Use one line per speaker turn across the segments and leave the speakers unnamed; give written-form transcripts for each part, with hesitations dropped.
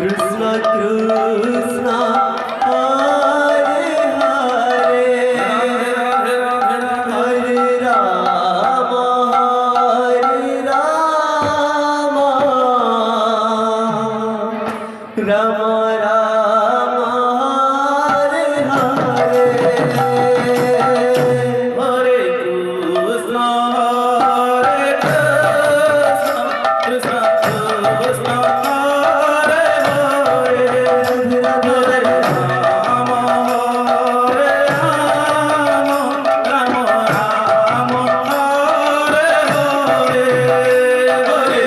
Krishna Krishna Hare Hare Hare Rama Rama Rama Hare Hare Hare Krishna Hare Krishna Krishna Krishna Hare Hare Hare Rama Hare Rama Rama Rama Hare Hare Hare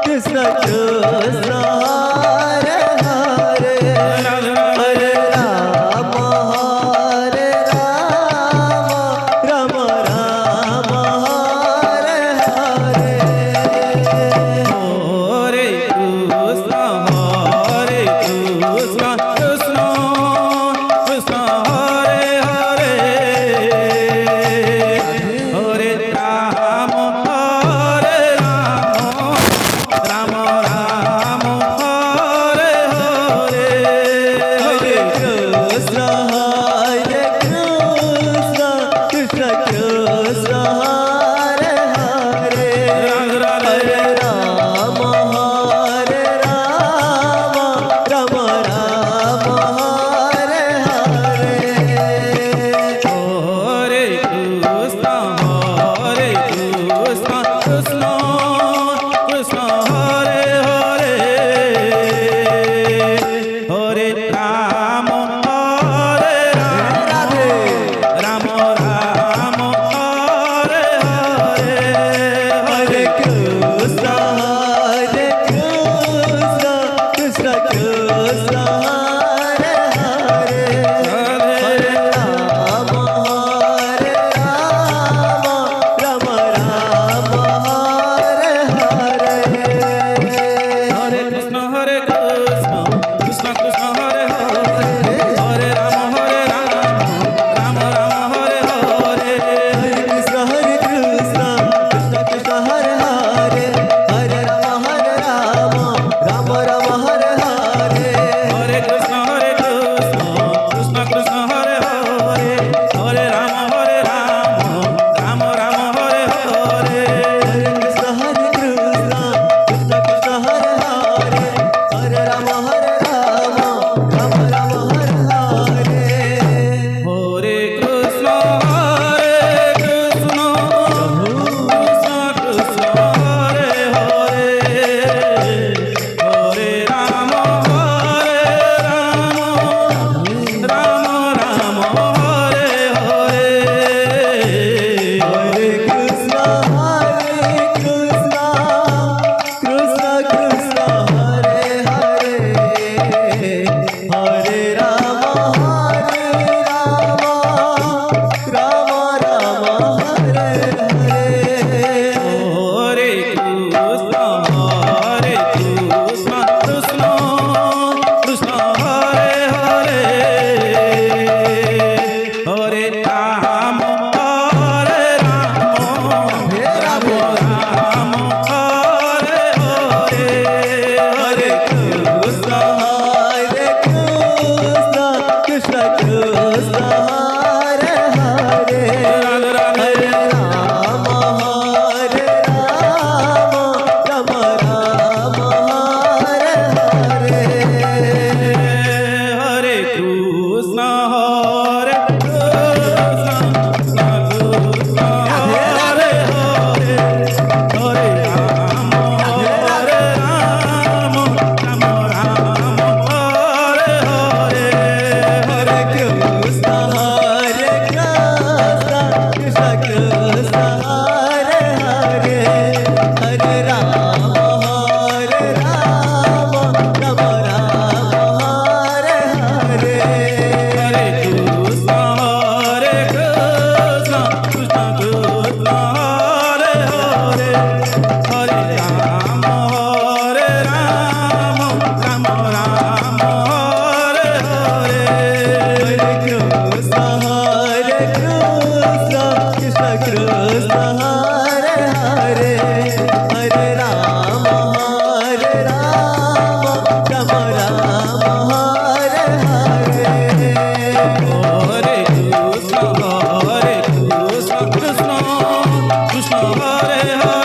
Krishna Krishna Hare Hare Hare Rama Hare Rama Rama Rama Hare Hare Hare Krishna Krishna Krishna Hare Hare Hare Rama Hare Rama Rama Rama Hare Hare Hare Krishna Krishna Krishna Hare Hare Hare Rama Hare Rama Rama Rama Hare Hare Hare Krishna Krishna Krishna Hare Hare Hare Rama Hare Rama Rama Rama Hare Hare Hare Krishna Krishna Krishna Hare Hare Hare Rama Hare Rama Rama Rama Hare Hare